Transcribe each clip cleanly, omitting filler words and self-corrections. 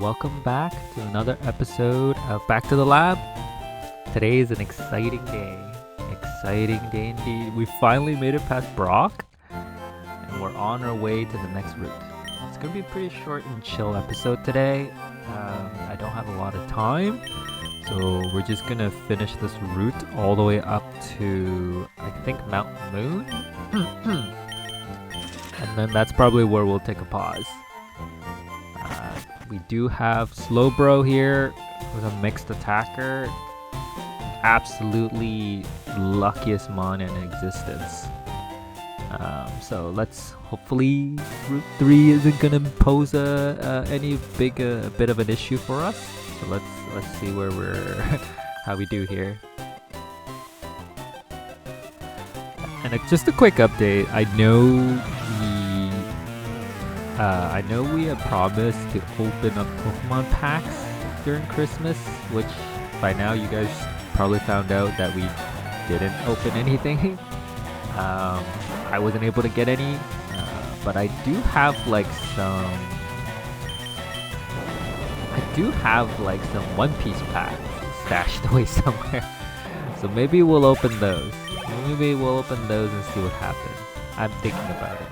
welcome back to another episode of Back to the Lab. Today is an exciting day. Exciting day indeed. We finally made it past Brock, and we're on our way to the next route. It's gonna be a pretty short and chill episode today. I don't have a lot of time, so we're just gonna finish this route all the way up to, I think, Mount Moon. And then that's probably where we'll take a pause. We do have Slowbro here with a mixed attacker. Absolutely luckiest mon in existence. So let's hopefully Route 3 isn't gonna pose any big bit of an issue for us. So let's see where we're how we do here. And just a quick update. I know we had promised to open up Pokemon packs during Christmas, which by now you guys probably found out that we didn't open anything. I wasn't able to get any, but I do have some One Piece packs stashed away somewhere. So maybe we'll open those. Maybe we'll open those and see what happens. I'm thinking about it.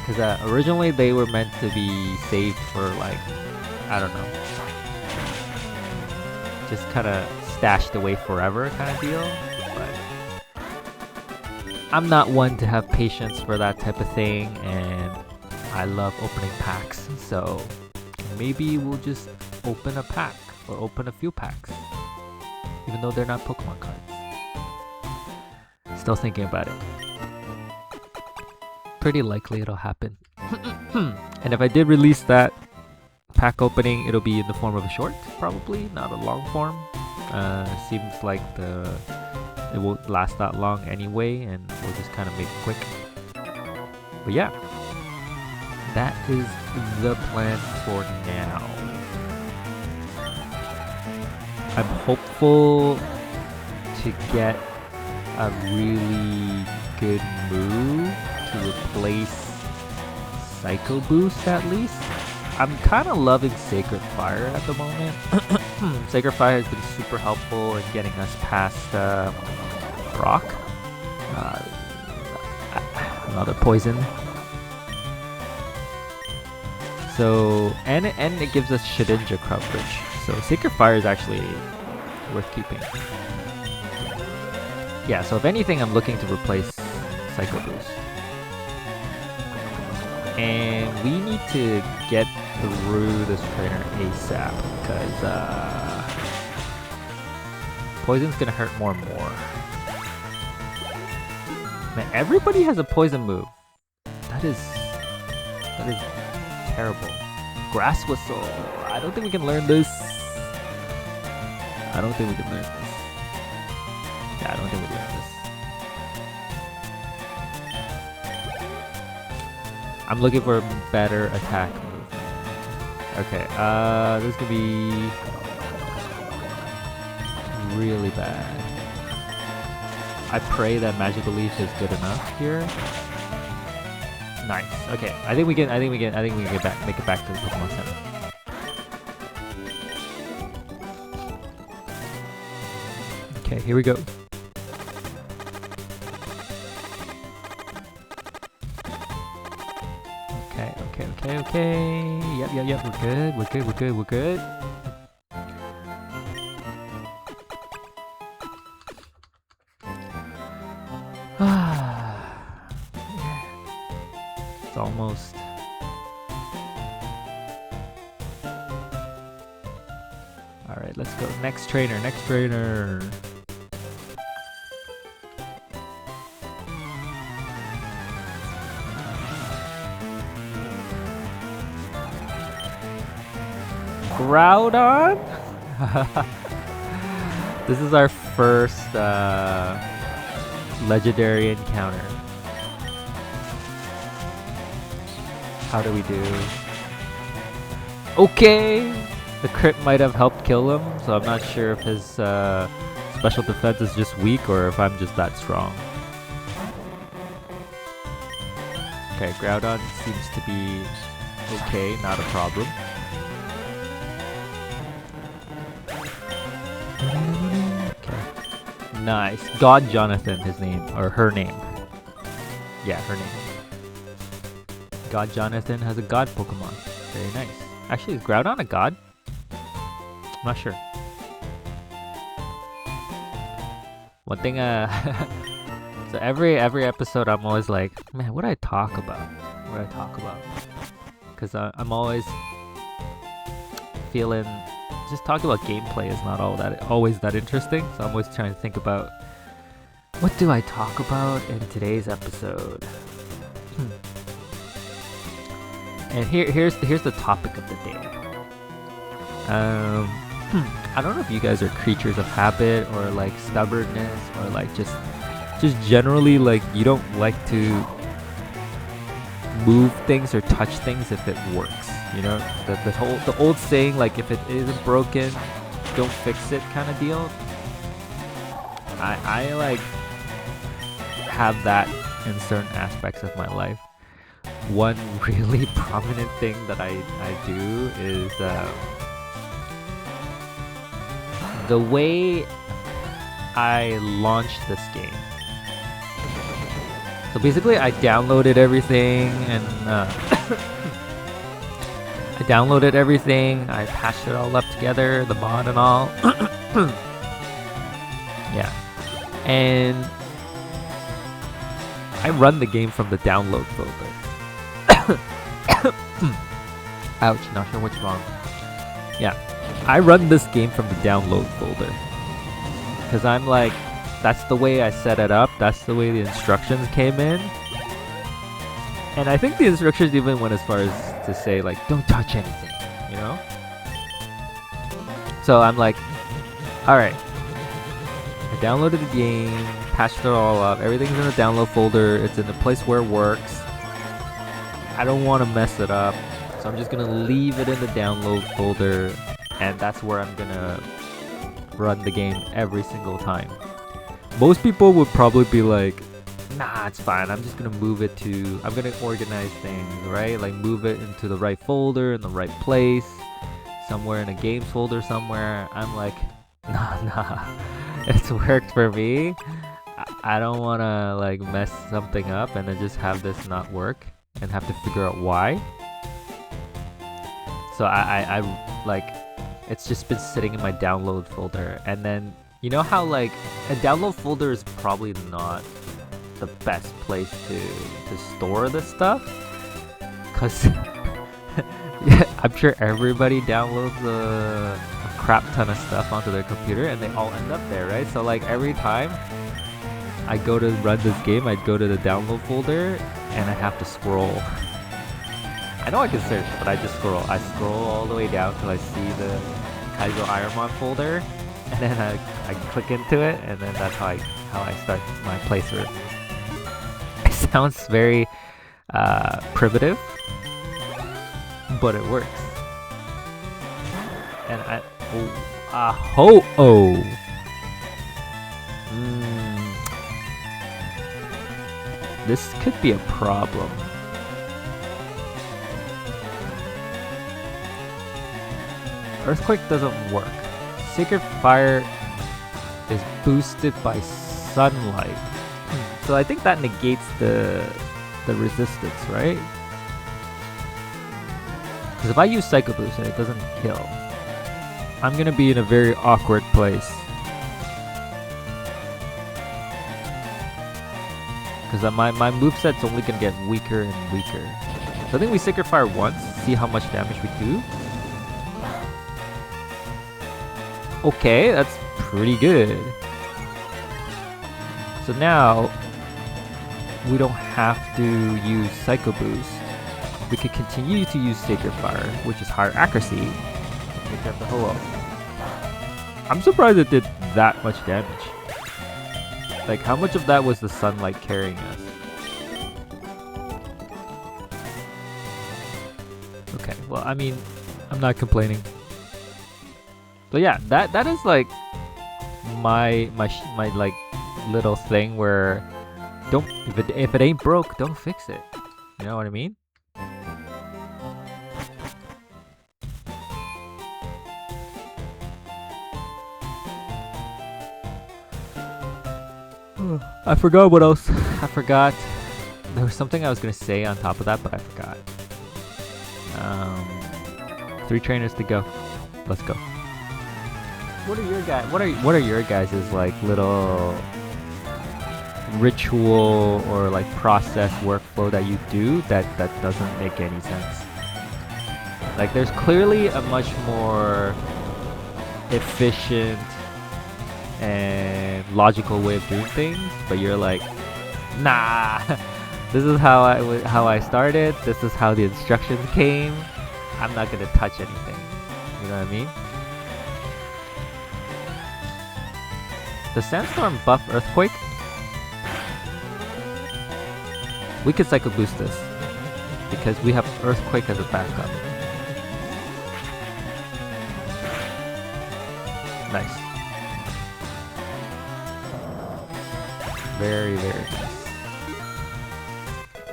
Because originally they were meant to be saved for I don't know, just kind of stashed away forever kind of deal. But I'm not one to have patience for that type of thing, and I love opening packs. So maybe we'll just open a pack or open a few packs, even though they're not Pokemon cards. Still thinking about it. Pretty likely it'll happen. And if I did release that pack opening, it'll be in the form of a short, probably, not a long form. Seems like it won't last that long anyway, and we'll just kind of make it quick. But yeah, that is the plan for now. I'm hopeful to get a really good move to replace Psycho Boost at least. I'm kind of loving Sacred Fire at the moment. Sacred Fire has been super helpful in getting us past Brock. Another poison. So and it gives us Shedinja coverage. So Sacred Fire is actually worth keeping. Yeah, so if anything, I'm looking to replace Psycho Boost. And we need to get through this trainer ASAP, because poison's gonna hurt more and more. Man, everybody has a poison move. That is terrible. Grass Whistle. I don't think we can learn this. I don't think we can learn this. Yeah, I don't think we can learn this. I'm looking for a better attack move. Okay, this could be really bad. I pray that Magical Leaf is good enough here. Nice. Okay, I think we can make it back to the Pokemon Center. Okay, here we go. Okay. Yep. We're good. It's almost. All right, let's go. Next trainer. Groudon? This is our first legendary encounter. How do we do? Okay! The crit might have helped kill him, so I'm not sure if his special defense is just weak or if I'm just that strong. Okay, Groudon seems to be okay, not a problem. Nice. God Jonathan, his name, or her name. Yeah, her name. God Jonathan has a god Pokemon. Very nice. Actually, is Groudon a god? I'm not sure. One thing, so every episode I'm always like, man, what do I talk about? What do I talk about? Because I'm always feeling, just talking about gameplay is not always that interesting. So I'm always trying to think about, what do I talk about in today's episode? And here's the topic of the day. I don't know if you guys are creatures of habit or like stubbornness or like just generally like you don't like to move things or touch things if it works. You know, the old saying like if it isn't broken, don't fix it kind of deal. I like have that in certain aspects of my life. One really prominent thing that I do is the way I launched this game. So basically I downloaded everything and I patched it all up together, the mod and all. Yeah. And I run the game from the download folder. Ouch, not sure what's wrong. Yeah, I run this game from the download folder. Because I'm like, that's the way I set it up, that's the way the instructions came in. And I think the instructions even went as far as to say like, don't touch anything, you know? So I'm like, alright. I downloaded the game, patched it all up, everything's in the download folder, it's in the place where it works. I don't want to mess it up, so I'm just gonna leave it in the download folder, and that's where I'm gonna run the game every single time. Most people would probably be like, nah, it's fine, I'm just gonna move it to, I'm gonna organize things, right? Like move it into the right folder, in the right place, somewhere in a games folder somewhere. I'm like, nah, it's worked for me. I don't wanna like mess something up and then just have this not work and have to figure out why. So I like, it's just been sitting in my download folder. And then you know how like a download folder is probably not the best place to store this stuff, because yeah, I'm sure everybody downloads a crap ton of stuff onto their computer and they all end up there, right? So like every time I go to run this game, I'd go to the download folder and I have to scroll. I know I can search, but I just scroll. I scroll all the way down till I see the Kaizo Ironmon folder, and then I click into it, and then that's how I start my playthrough. It sounds very primitive, but it works. And this could be a problem. Earthquake doesn't work. Sacred Fire is boosted by sunlight. So I think that negates the resistance, right? Because if I use Psycho Boost and it doesn't kill, I'm gonna be in a very awkward place. Because my moveset's only gonna get weaker and weaker. So I think we Sacred Fire once, see how much damage we do. Okay, that's pretty good. So now, we don't have to use Psycho Boost. We could continue to use Sacred Fire, which is higher accuracy. Take out the hello. I'm surprised it did that much damage. Like, how much of that was the sunlight carrying us? Okay, well, I mean, I'm not complaining. So yeah, that is like my like little thing where if it ain't broke, don't fix it. You know what I mean? I forgot what else. I forgot. There was something I was gonna say on top of that, but I forgot. 3 trainers to go. Let's go. What are your guys' like little ritual or like process workflow that you do that doesn't make any sense? Like there's clearly a much more efficient and logical way of doing things, but you're like, nah, this is how I started, this is how the instructions came, I'm not gonna touch anything. You know what I mean? Does Sandstorm buff Earthquake? We could Psycho Boost this because we have Earthquake as a backup. Nice. Very, very nice.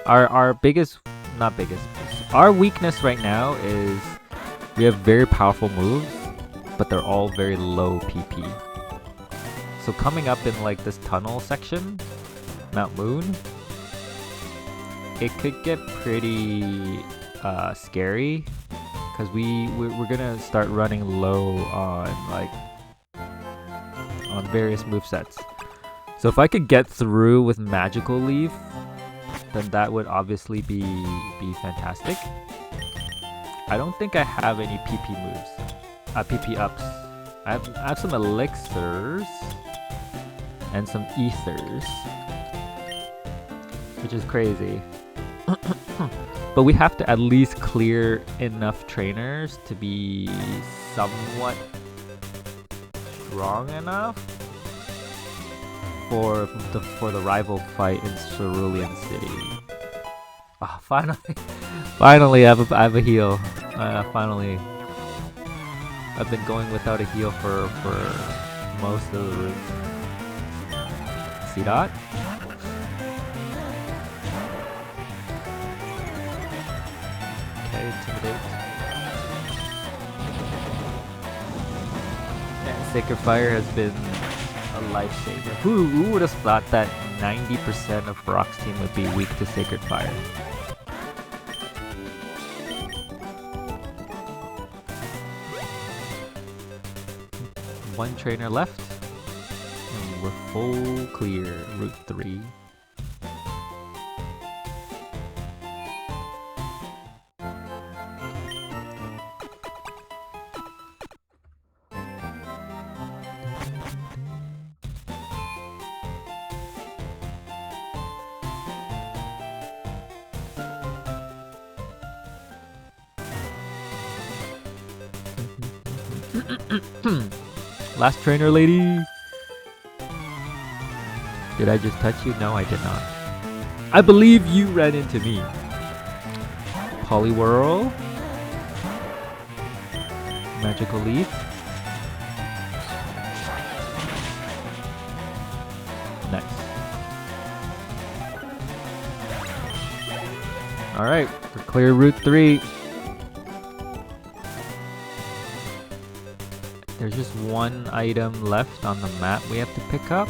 Our biggest, not biggest, our weakness right now is we have very powerful moves, but they're all very low PP. So coming up in like this tunnel section, Mount Moon, it could get pretty scary because we're gonna start running low on various movesets. So if I could get through with Magical Leaf, then that would obviously be fantastic. I don't think I have any PP moves, PP ups. I have some elixirs and some ethers, which is crazy. But we have to at least clear enough trainers to be somewhat strong enough for the rival fight in Cerulean City. Oh, finally, I have a heal. Finally, I've been going without a heal for most of the route. See that? Okay, intimidate. And Sacred Fire has been a lifesaver. Who would have thought that 90% of Brock's team would be weak to Sacred Fire? One trainer left, and we're full clear. Route 3. Last trainer lady. Did I just touch you? No, I did not. I believe you ran into me. Poliwhirl. Magical Leaf. Nice. Alright, we're clear Route 3. There's just one item left on the map we have to pick up.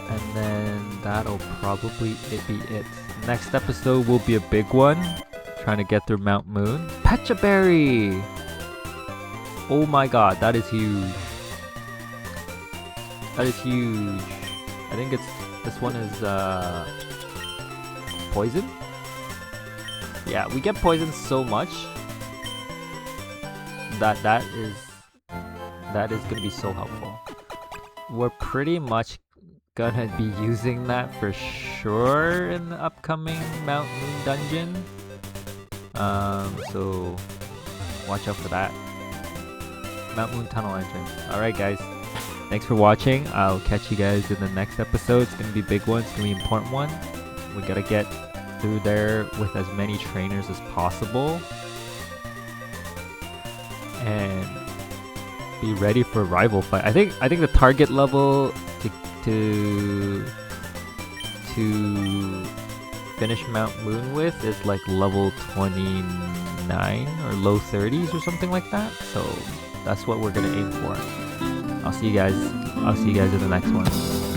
And then that'll probably be it. Next episode will be a big one. Trying to get through Mount Moon. Pecha Berry! Oh my god, that is huge. That is huge. I think this one is poison? Yeah, we get poisoned so much that is gonna be so helpful. We're pretty much gonna be using that for sure in the upcoming Mount Moon dungeon. So watch out for that. Mount Moon tunnel entrance. Alright guys, thanks for watching. I'll catch you guys in the next episode. It's gonna be a big one, it's gonna be an important one. We gotta get through there with as many trainers as possible and be ready for rival fight. I think the target level to finish Mount Moon with is like level 29 or low 30s or something like that. So that's what we're gonna aim for. I'll see you guys I'll see you guys in the next one.